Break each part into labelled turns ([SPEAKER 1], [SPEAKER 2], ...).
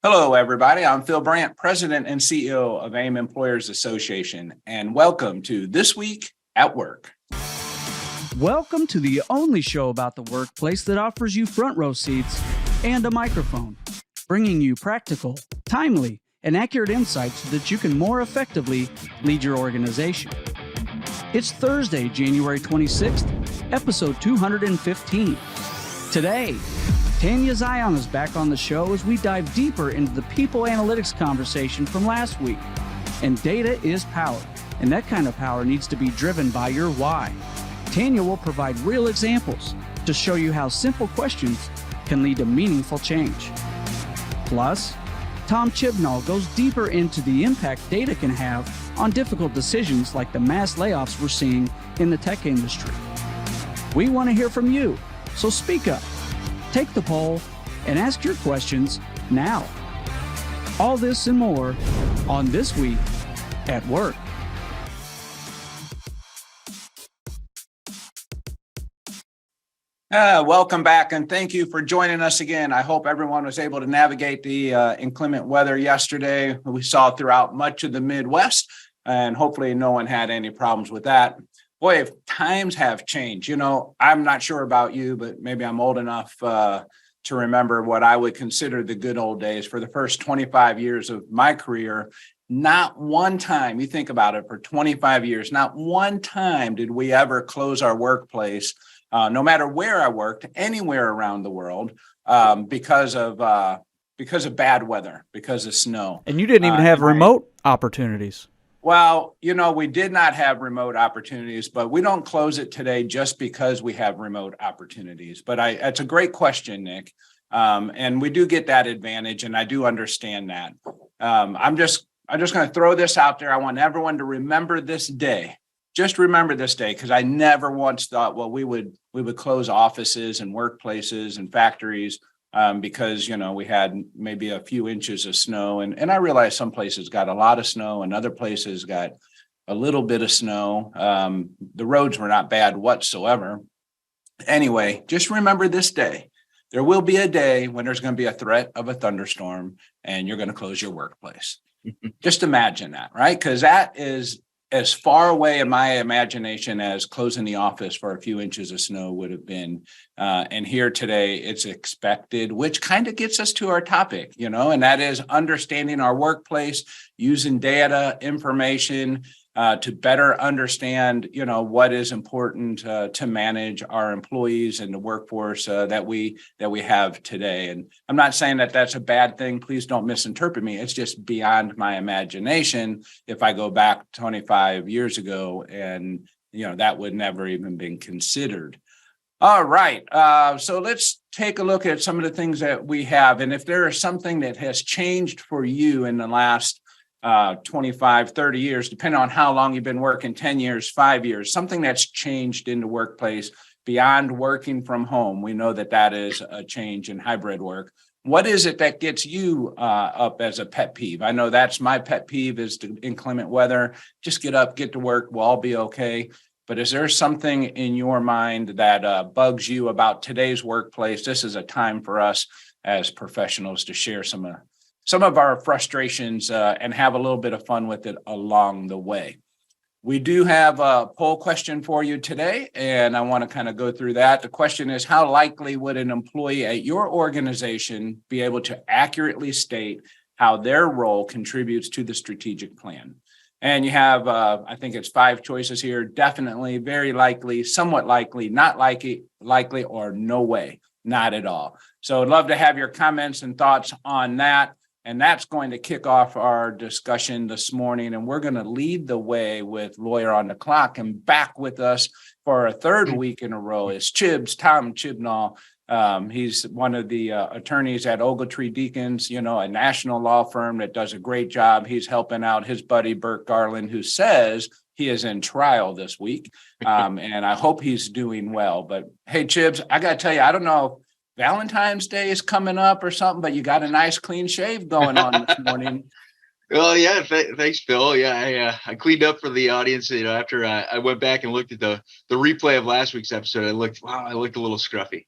[SPEAKER 1] Hello, everybody. I'm Philburt, President and CEO of AIM Employers Association, and welcome to This Week at Work.
[SPEAKER 2] Welcome to the only show about the workplace that offers you front row seats and a microphone, bringing you practical, timely, and accurate insights so that you can more effectively lead your organization. It's Thursday, January 26th, episode 215. Today, Tanya Zion is back on the show as we dive deeper into the people analytics conversation from last week. And data is power, and that kind of power needs to be driven by your why. Tanya will provide real examples to show you how simple questions can lead to meaningful change. Plus, Tom Chibnall goes deeper into the impact data can have on difficult decisions like the mass layoffs we're seeing in the tech industry. We want to hear from you, so speak up. Take the poll and ask your questions now. All this and more on This Week at Work.
[SPEAKER 1] Welcome back, and thank you for joining us again. I hope everyone was able to navigate the inclement weather yesterday we saw throughout much of the Midwest, and hopefully no one had any problems with that. Boy, if times have changed, I'm not sure about you, but maybe I'm old enough to remember what I would consider the good old days. For the first 25 years of my career, not one time, you think about it, for 25 years, not one time did we ever close our workplace, no matter where I worked, anywhere around the world, because of bad weather, because of snow.
[SPEAKER 2] And you didn't even have remote opportunities.
[SPEAKER 1] Well, we did not have remote opportunities, but we don't close it today just because we have remote opportunities. But it's a great question, Nick. And we do get that advantage, and I do understand that. I'm just going to throw this out there. I want everyone to remember this day. Just remember this day, because I never once thought, well, we would close offices and workplaces and factories because, we had maybe a few inches of snow. And I realized some places got a lot of snow and other places got a little bit of snow. The roads were not bad whatsoever. Anyway, just remember this day. There will be a day when there's going to be a threat of a thunderstorm and you're going to close your workplace. Just imagine that, right? Because that is as far away in my imagination as closing the office for a few inches of snow would have been. And here today, it's expected, which kind of gets us to our topic, and that is understanding our workplace, using data, information to better understand, what is important to manage our employees and the workforce that we have today. And I'm not saying that that's a bad thing. Please don't misinterpret me. It's just beyond my imagination. If I go back 25 years ago, and that would never even been considered. All right. So let's take a look at some of the things that we have. And if there is something that has changed for you in the last 25, 30 years, depending on how long you've been working, 10 years, 5 years, something that's changed in the workplace beyond working from home. We know that is a change in hybrid work. What is it that gets you up as a pet peeve? I know that's my pet peeve, is the inclement weather. Just get up, get to work. We'll all be okay. But is there something in your mind that bugs you about today's workplace? This is a time for us as professionals to share some of our frustrations and have a little bit of fun with it along the way. We do have a poll question for you today, and I want to kind of go through that. The question is, how likely would an employee at your organization be able to accurately state how their role contributes to the strategic plan? And you have, I think it's 5 choices here: definitely, very likely, somewhat likely, not likely, or no way, not at all. So I'd love to have your comments and thoughts on that. And that's going to kick off our discussion this morning. And we're going to lead the way with Lawyer on the Clock. And back with us for a third week in a row is Tom Chibnall. He's one of the attorneys at Ogletree Deakins, a national law firm that does a great job. He's helping out his buddy, Burt Garland, who says he is in trial this week. And I hope he's doing well. But hey, Chibs, I got to tell you, I don't know if Valentine's Day is coming up or something, but you got a nice clean shave going on this morning.
[SPEAKER 3] Well, yeah, thanks, Phil. Yeah, I cleaned up for the audience. After I went back and looked at the replay of last week's episode, I looked a little scruffy.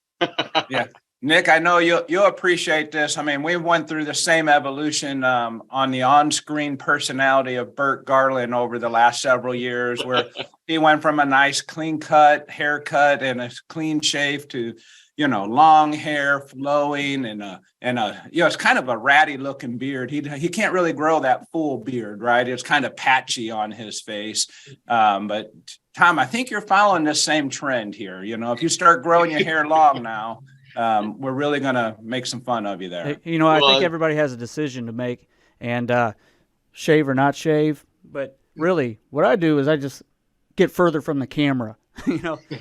[SPEAKER 1] Yeah. Nick, I know you'll appreciate this. I mean, we went through the same evolution on the on-screen personality of Burt Garland over the last several years, where he went from a nice clean cut haircut and a clean shave to, long hair flowing and it's kind of a ratty looking beard. He can't really grow that full beard, right? It's kind of patchy on his face. But Tom, I think you're following this same trend here. If you start growing your hair long now, we're really going to make some fun of you there.
[SPEAKER 2] I think everybody has a decision to make, and shave or not shave. But really, what I do is I just get further from the camera.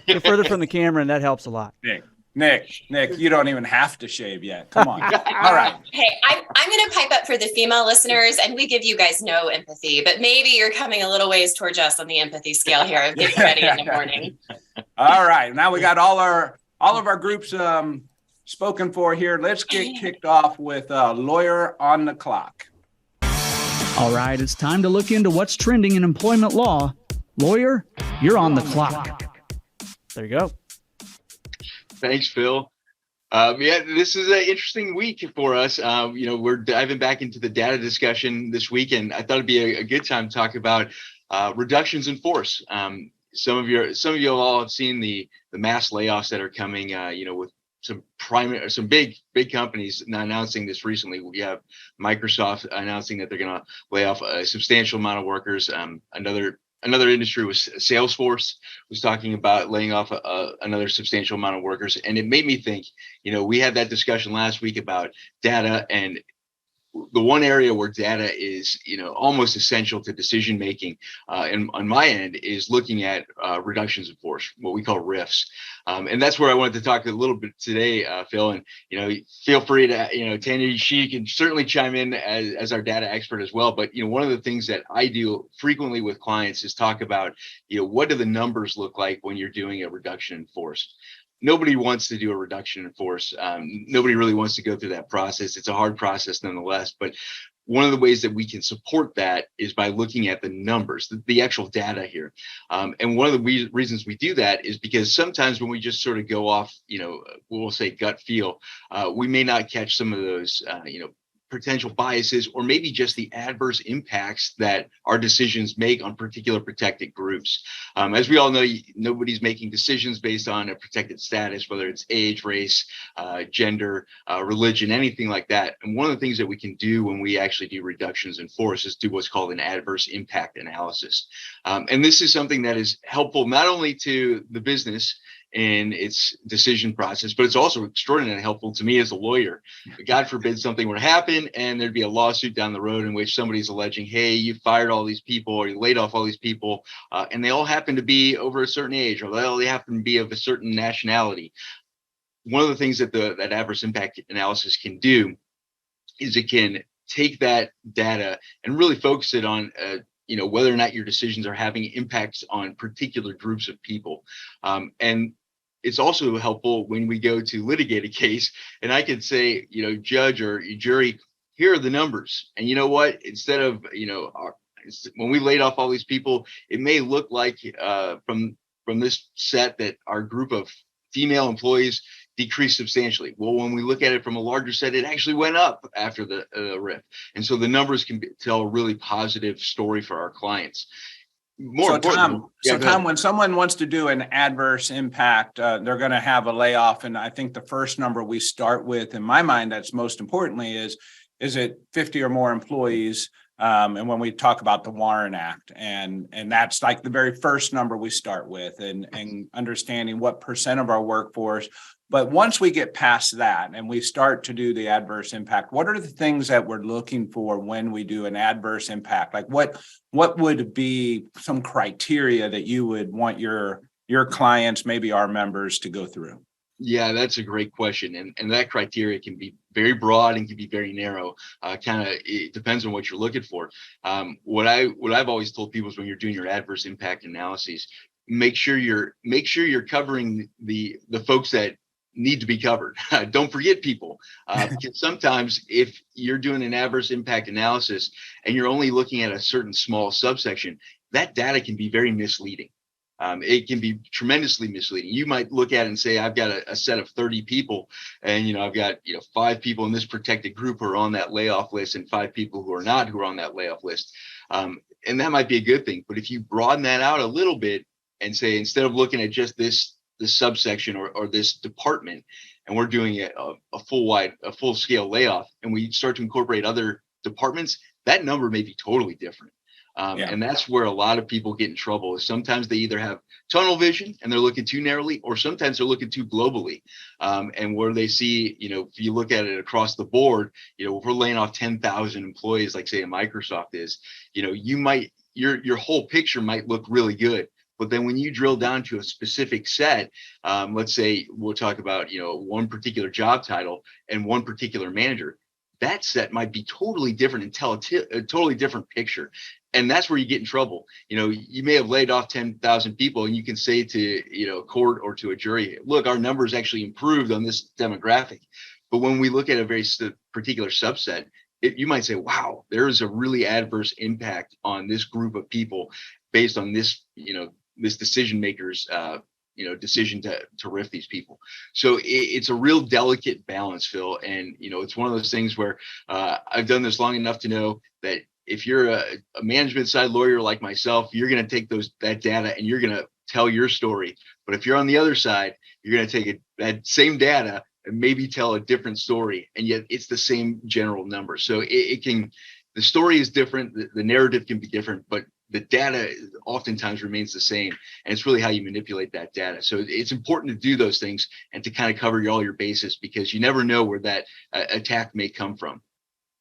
[SPEAKER 2] Get further from the camera, and that helps a lot.
[SPEAKER 1] Nick, you don't even have to shave yet. Come on. All right.
[SPEAKER 4] Hey, I'm going to pipe up for the female listeners, and we give you guys no empathy, but maybe you're coming a little ways towards us on the empathy scale here of getting ready in the morning.
[SPEAKER 1] All right. Now we got all of our groups spoken for here. Let's get kicked off with Lawyer on the Clock.
[SPEAKER 2] All right, it's time to look into what's trending in employment law. Lawyer, you're on the clock. There you go.
[SPEAKER 3] Thanks, Phil. This is an interesting week for us. We're diving back into the data discussion this week, and I thought it'd be a good time to talk about reductions in force. Some of you all have seen the mass layoffs that are coming. With some big companies announcing this recently. We have Microsoft announcing that they're going to lay off a substantial amount of workers. Another industry was Salesforce was talking about laying off another substantial amount of workers. And it made me think, we had that discussion last week about data, and the one area where data is, almost essential to decision making, and on my end is looking at reductions in force, what we call RIFs, and that's where I wanted to talk a little bit today, Phil. And feel free to, Tanya, she can certainly chime in as our data expert as well. But one of the things that I do frequently with clients is talk about, what do the numbers look like when you're doing a reduction in force. Nobody wants to do a reduction in force. Nobody really wants to go through that process. It's a hard process nonetheless. But one of the ways that we can support that is by looking at the numbers, the actual data here. And one of the reasons we do that is because sometimes when we just sort of go off, we'll say gut feel, we may not catch some of those, potential biases, or maybe just the adverse impacts that our decisions make on particular protected groups. As we all know, nobody's making decisions based on a protected status, whether it's age, race, gender, religion, anything like that. And one of the things that we can do when we actually do reductions in force is do what's called an adverse impact analysis. And this is something that is helpful not only to the business in its decision process, but it's also extraordinarily helpful to me as a lawyer. God forbid something were to happen and there'd be a lawsuit down the road in which somebody's alleging, hey, you fired all these people or you laid off all these people, and they all happen to be over a certain age, or they all happen to be of a certain nationality. One of the things that that adverse impact analysis can do is it can take that data and really focus it on whether or not your decisions are having impacts on particular groups of people. And it's also helpful when we go to litigate a case and I could say, judge or jury, here are the numbers. And you know what? Instead of, when we laid off all these people, it may look like from this set that our group of female employees decreased substantially. Well, when we look at it from a larger set, it actually went up after the RIF. And so the numbers can tell a really positive story for our clients.
[SPEAKER 1] Tom, when someone wants to do an adverse impact, they're going to have a layoff. And I think the first number we start with, in my mind, that's most importantly is it 50 or more employees? And when we talk about the Warren Act, and that's like the very first number we start with, and understanding what percent of our workforce. But once we get past that and we start to do the adverse impact, what are the things that we're looking for when we do an adverse impact? Like what would be some criteria that you would want your clients, maybe our members, to go through?
[SPEAKER 3] Yeah, that's a great question. And that criteria can be very broad and can be very narrow. It depends on what you're looking for. What I've always told people is when you're doing your adverse impact analyses, make sure you're covering the folks that need to be covered. Don't forget people, because sometimes if you're doing an adverse impact analysis and you're only looking at a certain small subsection, that data can be very misleading. it can be tremendously misleading. You might look at it and say, I've got a set of 30 people, and I've got 5 people in this protected group who are on that layoff list, and 5 people who are not, who are on that layoff list. And that might be a good thing. But if you broaden that out a little bit and say, instead of looking at just this subsection or this department, and we're doing a full scale layoff, and we start to incorporate other departments, that number may be totally different. And that's where a lot of people get in trouble, is sometimes they either have tunnel vision and they're looking too narrowly, or sometimes they're looking too globally. And where they see, if you look at it across the board, if we're laying off 10,000 employees, like say a Microsoft is, you might, your whole picture might look really good. But then when you drill down to a specific set, let's say we'll talk about, one particular job title and one particular manager, that set might be totally different and tell a totally different picture. And that's where you get in trouble. You may have laid off 10,000 people, and you can say to, a court or to a jury, look, our numbers actually improved on this demographic. But when we look at a very particular subset, you might say, wow, there is a really adverse impact on this group of people based on this, this decision makers, decision to RIF these people. So it's a real delicate balance, Phil. And, it's one of those things where I've done this long enough to know that if you're a management side lawyer like myself, you're going to take that data and you're going to tell your story. But if you're on the other side, you're going to take that same data and maybe tell a different story. And yet it's the same general number. So the story is different. The narrative can be different, but the data oftentimes remains the same. And it's really how you manipulate that data. So it's important to do those things and to kind of cover all your bases, because you never know where that attack may come from.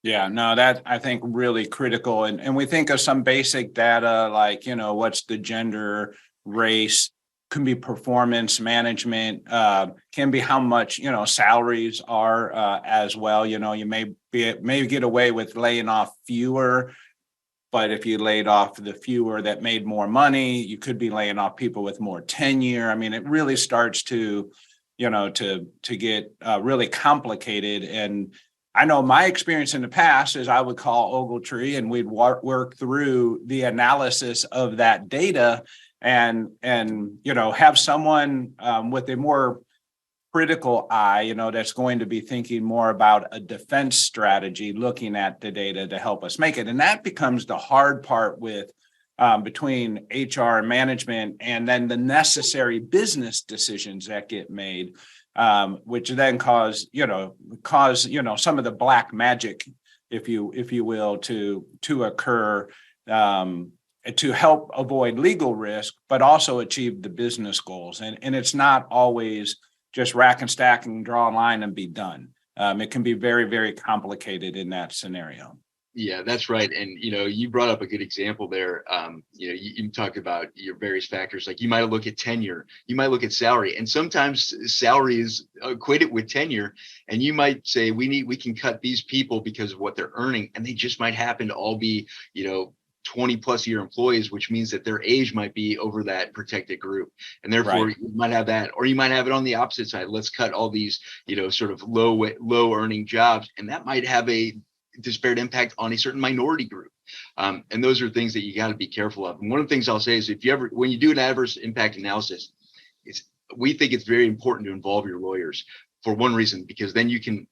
[SPEAKER 1] Yeah, no, that I think really critical. And we think of some basic data like, what's the gender, race, can be performance management, can be how much, salaries are as well. You may get away with laying off fewer, but if you laid off the fewer that made more money, you could be laying off people with more tenure. I mean, it really starts to get really complicated. And I know my experience in the past is I would call Ogletree and we'd work through the analysis of that data and have someone with a more critical eye, that's going to be thinking more about a defense strategy, looking at the data to help us make it. And that becomes the hard part with between HR and management, and then the necessary business decisions that get made. Which then cause some of the black magic, if you will, to occur to help avoid legal risk, but also achieve the business goals. And it's not always just rack and stack and draw a line and be done. It can be very, very complicated in that scenario.
[SPEAKER 3] Yeah, that's right. And, you brought up a good example there. You talked about your various factors, like you might look at tenure, you might look at salary, and sometimes salary is equated with tenure. And you might say, we can cut these people because of what they're earning. And they just might happen to all be, 20 plus year employees, which means that their age might be over that protected group. And therefore you might have that, or you might have it on the opposite side. Let's cut all these, sort of low earning jobs. And that might have a disparate impact on a certain minority group. And those are things that you got to be careful of. And one of the things I'll say is when you do an adverse impact analysis, we think it's very important to involve your lawyers for one reason, because then you can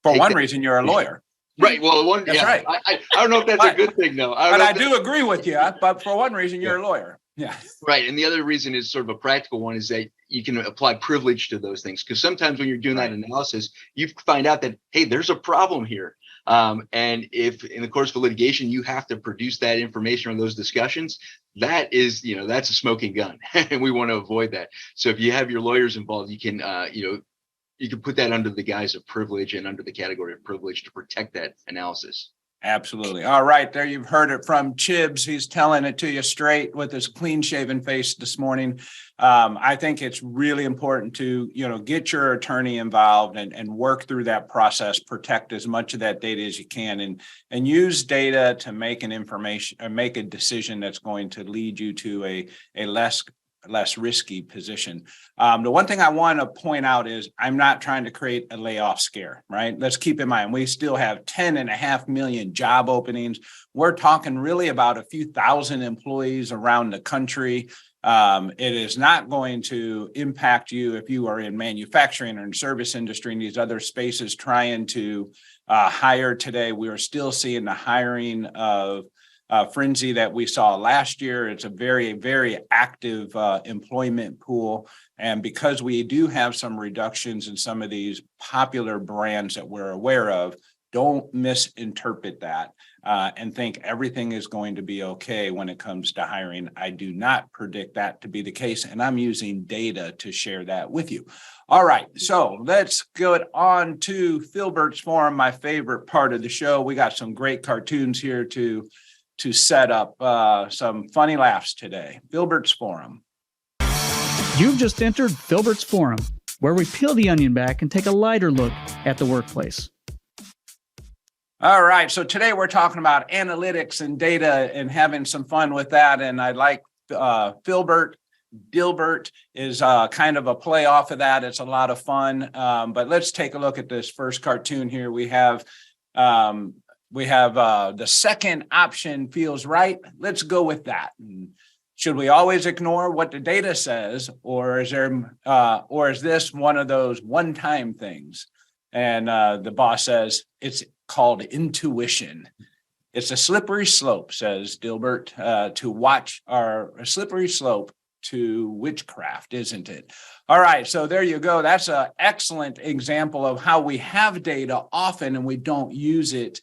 [SPEAKER 1] for one reason, you're a lawyer.
[SPEAKER 3] Right. Well,
[SPEAKER 1] that's right.
[SPEAKER 3] I don't know if that's a good thing, though.
[SPEAKER 1] I do agree with you. But for one reason, you're a lawyer. Yeah. Right.
[SPEAKER 3] And the other reason is sort of a practical one, is that you can apply privilege to those things. Because sometimes when you're doing that analysis, you find out that, hey, there's a problem here. And if in the course of litigation, you have to produce that information or those discussions, that is, that's a smoking gun. And we want to avoid that. So if you have your lawyers involved, you can, you can put that under the guise of privilege and under the category of privilege to protect that analysis.
[SPEAKER 1] Absolutely. All right. There you've heard it from Chibs. He's telling it to you straight with his clean shaven face this morning. I think it's really important to, get your attorney involved and work through that process, protect as much of that data as you can, and use data to make make a decision that's going to lead you to a less less risky position. The one thing I want to point out is I'm not trying to create a layoff scare, right? Let's keep in mind, we still have 10.5 million job openings. We're talking really about a few thousand employees around the country. It is not going to impact you if you are in manufacturing or in service industry and these other spaces trying to hire today. We are still seeing the hiring of frenzy that we saw last year. It's a very, very active employment pool. And because we do have some reductions in some of these popular brands that we're aware of, don't misinterpret that and think everything is going to be okay when it comes to hiring. I do not predict that to be the case, and I'm using data to share that with you. All right, so let's go on to Philburt's Forum, my favorite part of the show. We got some great cartoons here to set up some funny laughs today. Philburt's Forum.
[SPEAKER 2] You've just entered Philburt's Forum, where we peel the onion back and take a lighter look at the workplace.
[SPEAKER 1] All right, so today we're talking about analytics and data and having some fun with that. And I like Philburt. Dilbert is kind of a play off of that. It's a lot of fun. But let's take a look at this first cartoon here. We have the second option feels right. Let's go with that. Should we always ignore what the data says, or is this one of those one-time things? And the boss says it's called intuition. It's a slippery slope, says Dilbert, to watch a slippery slope to witchcraft, isn't it? All right, so there you go. That's an excellent example of how we have data often and we don't use it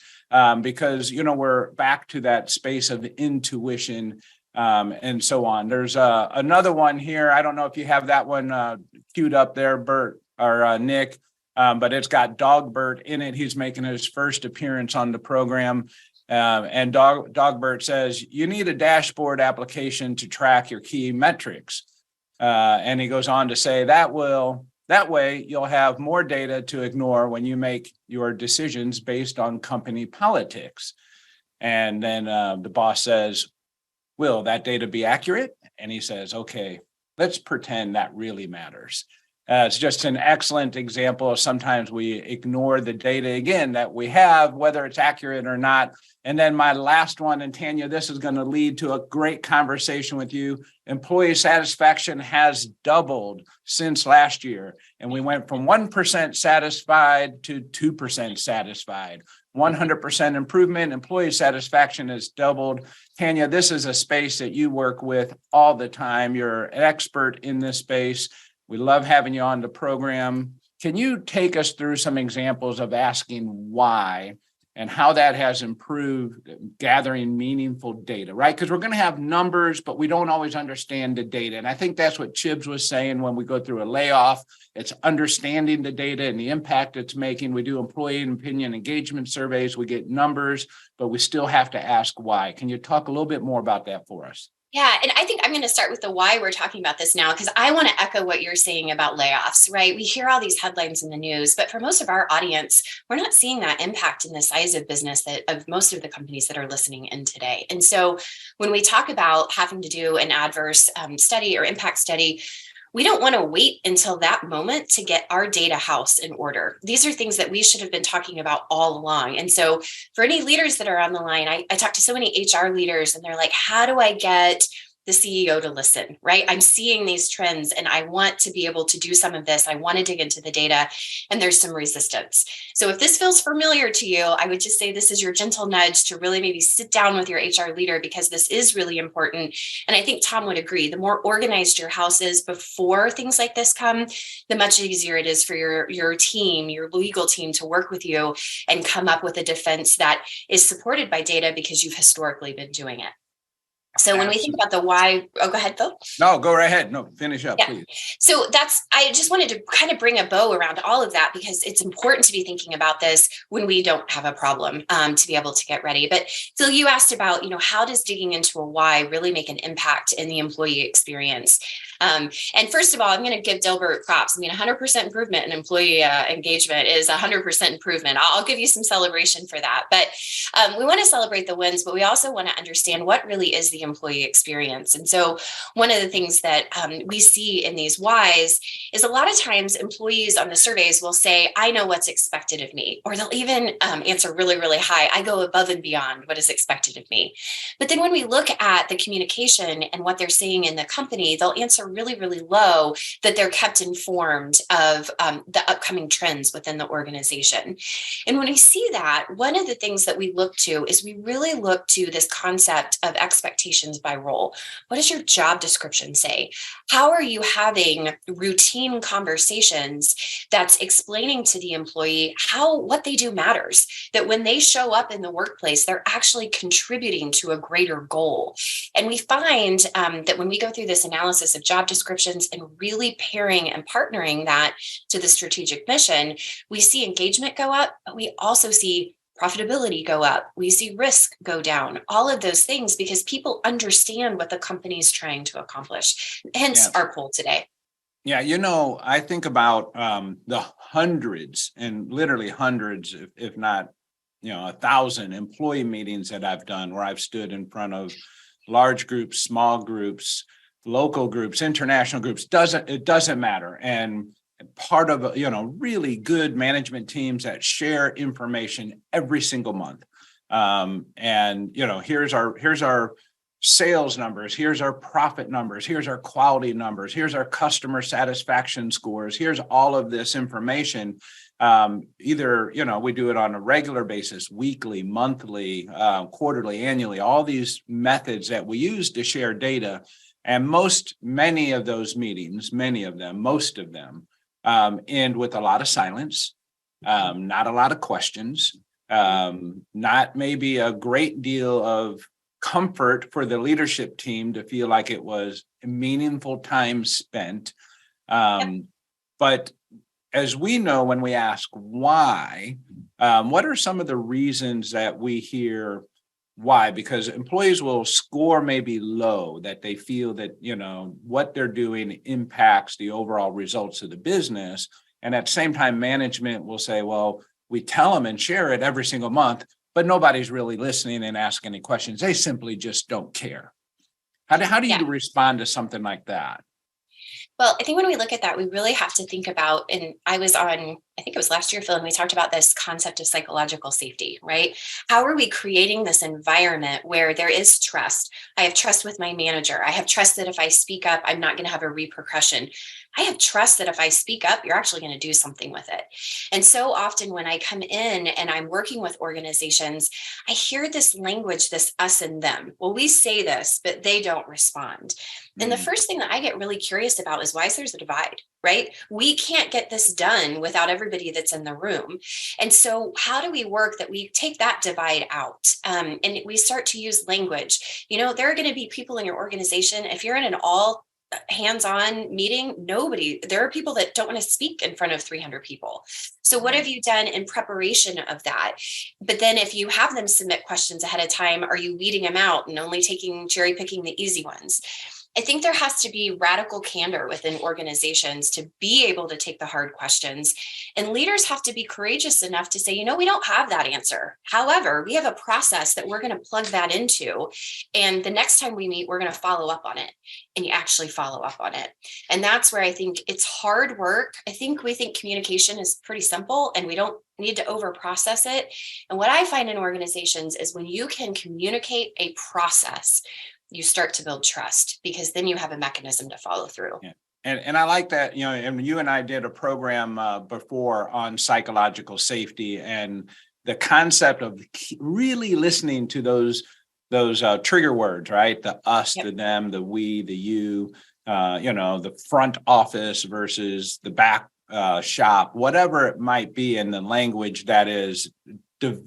[SPEAKER 1] because, we're back to that space of intuition and so on. There's another one here. I don't know if you have that one queued up there, Bert or Nick, but it's got Dogbert in it. He's making his first appearance on the program. And Dogbert says, you need a dashboard application to track your key metrics. And he goes on to say that way you'll have more data to ignore when you make your decisions based on company politics. And then the boss says, will that data be accurate? And he says, okay, let's pretend that really matters. It's just an excellent example of sometimes we ignore the data again that we have, whether it's accurate or not. And then my last one, and Tanya, this is going to lead to a great conversation with you. Employee satisfaction has doubled since last year. And we went from 1% satisfied to 2% satisfied. 100% improvement. Employee satisfaction has doubled. Tanya, this is a space that you work with all the time. You're an expert in this space. We love having you on the program. Can you take us through some examples of asking why and how that has improved gathering meaningful data, right? Because we're going to have numbers, but we don't always understand the data. And I think that's what Chibs was saying when we go through a layoff. It's understanding the data and the impact it's making. We do employee and opinion engagement surveys. We get numbers, but we still have to ask why. Can you talk a little bit more about that for us?
[SPEAKER 4] Yeah, and I think I'm going to start with the why we're talking about this now, because I want to echo what you're saying about layoffs, right? We hear all these headlines in the news, but for most of our audience, we're not seeing that impact in the size of business of most of the companies that are listening in today. And so when we talk about having to do an adverse study or impact study, we don't want to wait until that moment to get our data house in order. These are things that we should have been talking about all along. And so for any leaders that are on the line, I talk to so many HR leaders and they're like, how do I get the CEO to listen, right? I'm seeing these trends and I want to be able to do some of this. I want to dig into the data and there's some resistance. So if this feels familiar to you, I would just say this is your gentle nudge to really maybe sit down with your HR leader because this is really important. And I think Tom would agree, the more organized your house is before things like this come, the much easier it is for your team, your legal team to work with you and come up with a defense that is supported by data because you've historically been doing it. So when we think about the why, go ahead, Phil.
[SPEAKER 1] No, go right ahead. No, finish up, please.
[SPEAKER 4] So I just wanted to kind of bring a bow around all of that because it's important to be thinking about this when we don't have a problem to be able to get ready. But Phil, you asked about, how does digging into a why really make an impact in the employee experience? And first of all, I'm going to give Dilbert props. 100% improvement in employee engagement is 100% improvement. I'll give you some celebration for that. But we want to celebrate the wins, but we also want to understand what really is the the employee experience. And so one of the things that we see in these whys is a lot of times employees on the surveys will say, I know what's expected of me, or they'll even answer really, really high. I go above and beyond what is expected of me. But then when we look at the communication and what they're saying in the company, they'll answer really, really low that they're kept informed of the upcoming trends within the organization. And when we see that, one of the things that we look to is we really look to this concept of expectations by role. What does your job description say? How are you having routine conversations that's explaining to the employee how what they do matters, that when they show up in the workplace, they're actually contributing to a greater goal. And we find that when we go through this analysis of job descriptions and really pairing and partnering that to the strategic mission, we see engagement go up, but we also see profitability go up. We see risk go down, all of those things, because people understand what the company is trying to accomplish. Hence our poll today.
[SPEAKER 1] Yeah, I think about the hundreds and literally hundreds, if not, 1,000 employee meetings that I've done where I've stood in front of large groups, small groups, local groups, international groups. It doesn't matter. And part of really good management teams that share information every single month. Here's our sales numbers, here's our profit numbers, here's our quality numbers, here's our customer satisfaction scores, here's all of this information. Either we do it on a regular basis, weekly, monthly, quarterly, annually, all these methods that we use to share data. And many of those meetings, most of them end with a lot of silence, not a lot of questions, not maybe a great deal of comfort for the leadership team to feel like it was a meaningful time spent. But as we know, when we ask why, what are some of the reasons that we hear why? Because employees will score maybe low, that they feel that, what they're doing impacts the overall results of the business. And at the same time, management will say, well, we tell them and share it every single month, but nobody's really listening and asking any questions. They simply just don't care. How do you respond to something like that?
[SPEAKER 4] Well, I think when we look at that, we really have to think about, and I was on, I think it was last year, Phil, and we talked about this concept of psychological safety, right? How are we creating this environment where there is trust? I have trust with my manager. I have trust that if I speak up, I'm not going to have a repercussion. I have trust that if I speak up, you're actually going to do something with it. And so often when I come in and I'm working with organizations, I hear this language, this us and them. Well, we say this, but they don't respond. And the first thing that I get really curious about is why there's a divide, right? We can't get this done without everybody that's in the room. And so how do we work that we take that divide out and we start to use language? There are going to be people in your organization, if you're in an all hands-on meeting, there are people that don't want to speak in front of 300 people. So what have you done in preparation of that? But then if you have them submit questions ahead of time, are you weeding them out and only cherry picking the easy ones? I think there has to be radical candor within organizations to be able to take the hard questions. And leaders have to be courageous enough to say, we don't have that answer. However, we have a process that we're going to plug that into. And the next time we meet, we're going to follow up on it. And you actually follow up on it. And that's where I think it's hard work. We think communication is pretty simple and we don't need to over process it. And what I find in organizations is when you can communicate a process, you start to build trust, because then you have a mechanism to follow through.
[SPEAKER 1] Yeah. And I like that, and you and I did a program before on psychological safety and the concept of really listening to those trigger words, right? The us, the them, the we, the you, the front office versus the back shop, whatever it might be in the language that is,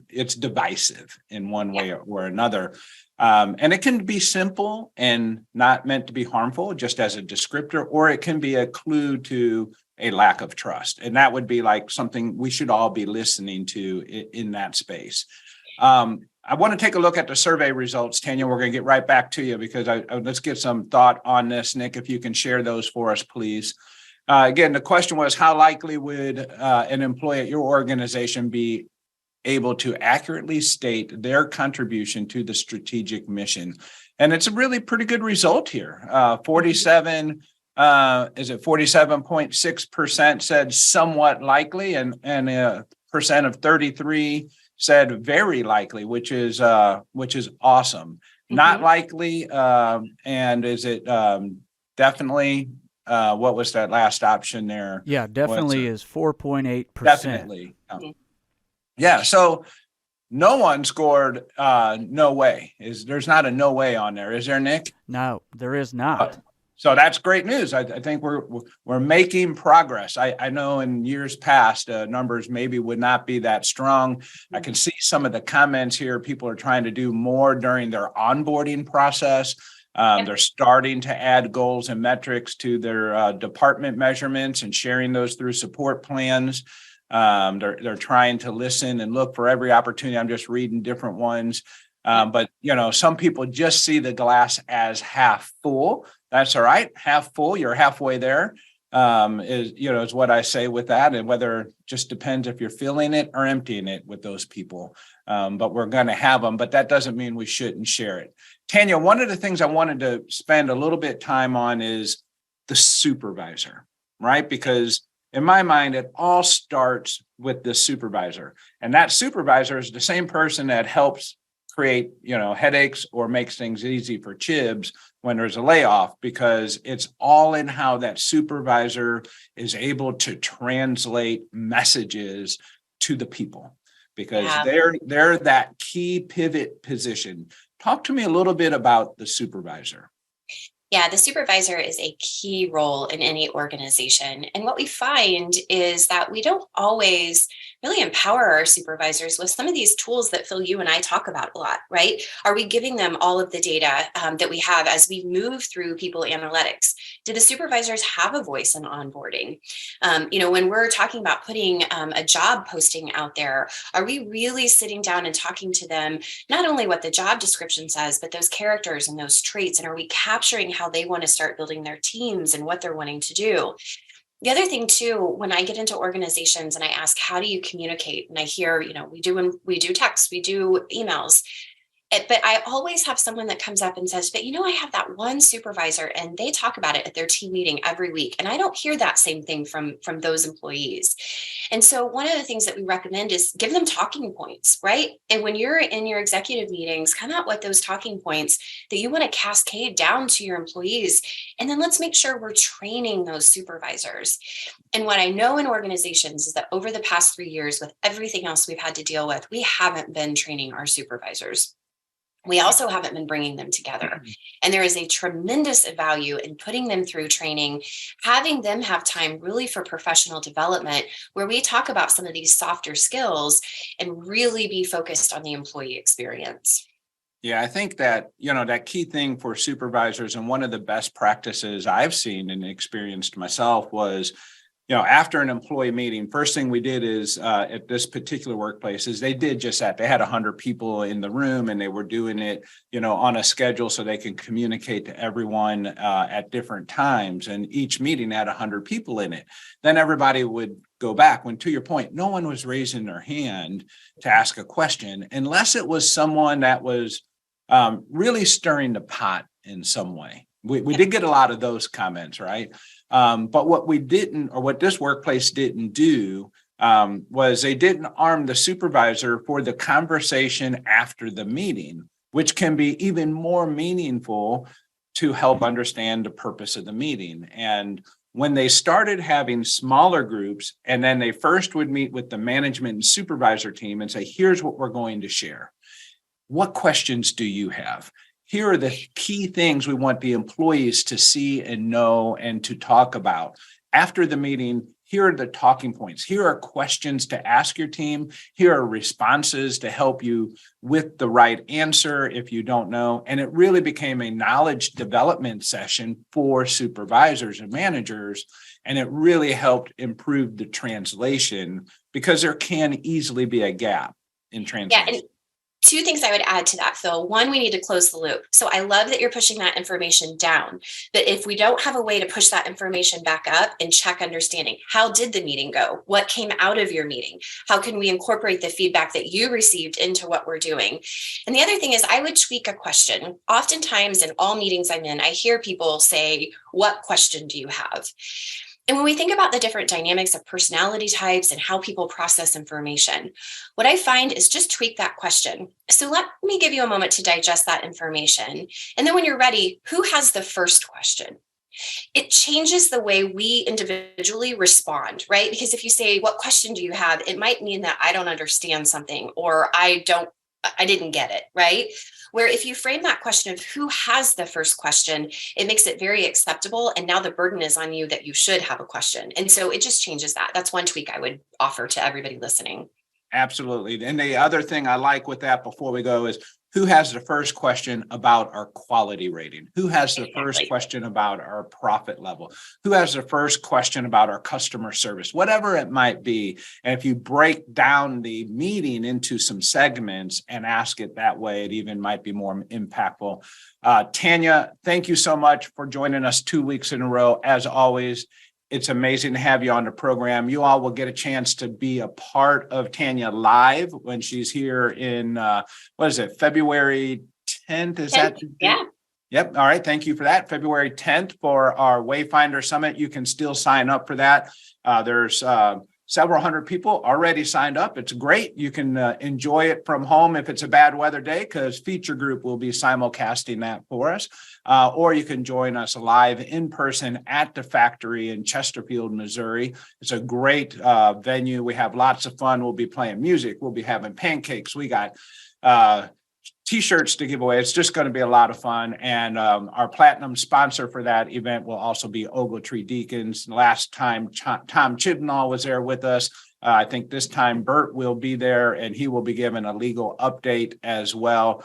[SPEAKER 1] it's divisive in one way or another. And it can be simple and not meant to be harmful, just as a descriptor, or it can be a clue to a lack of trust. And that would be like something we should all be listening to in that space. I want to take a look at the survey results, Tanya. We're going to get right back to you because let's get some thought on this. Nick, if you can share those for us, please. Again, the question was, how likely would an employee at your organization be able to accurately state their contribution to the strategic mission. And it's a really pretty good result here. 47.6% said somewhat likely, and a percent of 33 said very likely, which is awesome. Not likely, and is it definitely? What was that last option there?
[SPEAKER 2] Yeah, definitely is 4.8%.
[SPEAKER 1] Definitely. Yeah. So no one scored no way. There's not a no way on there, is there, Nick?
[SPEAKER 2] No, there is not.
[SPEAKER 1] So that's great news. I think we're making progress. I know in years past, numbers maybe would not be that strong. I can see some of the comments here. People are trying to do more during their onboarding process. They're starting to add goals and metrics to their department measurements and sharing those through support plans. They're trying to listen and look for every opportunity. I'm just reading different ones. But, some people just see the glass as half full. That's all right. Half full, you're halfway there, is what I say with that. And whether it just depends if you're filling it or emptying it with those people. But we're going to have them, but that doesn't mean we shouldn't share it. Tanya, one of the things I wanted to spend a little bit time on is the supervisor, right? Because in my mind, it all starts with the supervisor. And that supervisor is the same person that helps create, headaches or makes things easy for Chibs when there's a layoff, because it's all in how that supervisor is able to translate messages to the people, because they're that key pivot position. Talk to me a little bit about the supervisor.
[SPEAKER 4] Yeah, the supervisor is a key role in any organization. And what we find is that we don't always really empower our supervisors with some of these tools that Phil, you and I talk about a lot, right? Are we giving them all of the data that we have as we move through people analytics? Do the supervisors have a voice in onboarding? When we're talking about putting a job posting out there, are we really sitting down and talking to them, not only what the job description says, but those characters and those traits? And are we capturing how they want to start building their teams and what they're wanting to do? The other thing too, when I get into organizations and I ask, how do you communicate? And I hear, we do text, we do emails. But I always have someone that comes up and says, but I have that one supervisor and they talk about it at their team meeting every week. And I don't hear that same thing from those employees. And so one of the things that we recommend is give them talking points, right? And when you're in your executive meetings, come out with those talking points that you want to cascade down to your employees. And then let's make sure we're training those supervisors. And what I know in organizations is that over the past 3 years, with everything else we've had to deal with, we haven't been training our supervisors. We also haven't been bringing them together. And there is a tremendous value in putting them through training, having them have time really for professional development, where we talk about some of these softer skills and really be focused on the employee experience.
[SPEAKER 1] Yeah, I think that, that key thing for supervisors, and one of the best practices I've seen and experienced myself was, after an employee meeting, first thing we did is at this particular workplace is they did just that. They had 100 people in the room and they were doing it, on a schedule so they can communicate to everyone at different times. And each meeting had 100 people in it. Then everybody would go back when, to your point, no one was raising their hand to ask a question unless it was someone that was really stirring the pot in some way. We did get a lot of those comments, right? But what we didn't, or what this workplace didn't do, was they didn't arm the supervisor for the conversation after the meeting, which can be even more meaningful to help understand the purpose of the meeting. And when they started having smaller groups, and then they first would meet with the management and supervisor team and say, here's what we're going to share. What questions do you have? Here are the key things we want the employees to see and know and to talk about. After the meeting, here are the talking points. Here are questions to ask your team. Here are responses to help you with the right answer if you don't know. And it really became a knowledge development session for supervisors and managers. And it really helped improve the translation, because there can easily be a gap in translation.
[SPEAKER 4] Yeah, Two things I would add to that, Phil. One, we need to close the loop. So I love that you're pushing that information down. But if we don't have a way to push that information back up and check understanding, how did the meeting go? What came out of your meeting? How can we incorporate the feedback that you received into what we're doing? And the other thing is, I would tweak a question. Oftentimes in all meetings I'm in, I hear people say, "What question do you have?" And when we think about the different dynamics of personality types and how people process information, what I find is just tweak that question. So let me give you a moment to digest that information. And then when you're ready, who has the first question? It changes the way we individually respond, right? Because if you say, "What question do you have?" it might mean that I don't understand something, or I didn't get it, right? Where if you frame that question of who has the first question, it makes it very acceptable. And now the burden is on you that you should have a question. And so it just changes that. That's one tweak I would offer to everybody listening.
[SPEAKER 1] Absolutely. And the other thing I like with that before we go is, who has the first question about our quality rating? Who has the first question about our profit level? Who has the first question about our customer service? Whatever it might be. And if you break down the meeting into some segments and ask it that way, it even might be more impactful. Tanya, thank you so much for joining us 2 weeks in a row. As always, it's amazing to have you on the program. You all will get a chance to be a part of Tanya live when she's here in, February 10th? Is that?
[SPEAKER 4] Yeah.
[SPEAKER 1] Yep. All right. Thank you for that. February 10th for our Wayfinder Summit. You can still sign up for that. There's several hundred people already signed up. It's great. You can enjoy it from home if it's a bad weather day, because Feature Group will be simulcasting that for us. Or you can join us live in person at the factory in Chesterfield, Missouri. It's a great venue. We have lots of fun. We'll be playing music. We'll be having pancakes. We got T-shirts to give away. It's just going to be a lot of fun. And our platinum sponsor for that event will also be Ogletree Deacons. Last time, Tom Chibnall was there with us. I think this time Bert will be there, and he will be giving a legal update as well.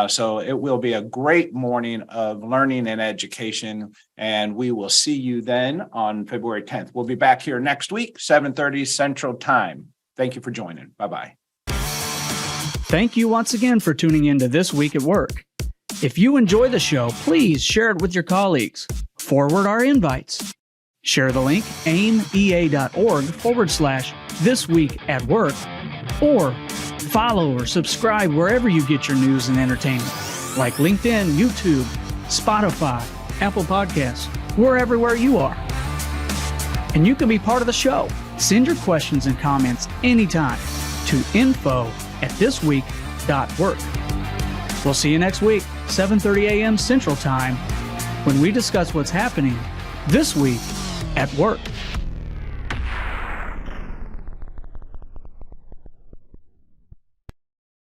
[SPEAKER 1] So it will be a great morning of learning and education. And we will see you then on February 10th. We'll be back here next week, 7:30 Central Time. Thank you for joining. Bye-bye.
[SPEAKER 2] Thank you once again for tuning in to This Week at Work. If you enjoy the show, please share it with your colleagues. Forward our invites. Share the link, aimea.org/This Week at Work, or follow or subscribe wherever you get your news and entertainment, like LinkedIn, YouTube, Spotify, Apple Podcasts. We're everywhere you are. And you can be part of the show. Send your questions and comments anytime to info@thisweek.work. We'll see you next week, 7:30 a.m. Central Time, when we discuss what's happening this week at work.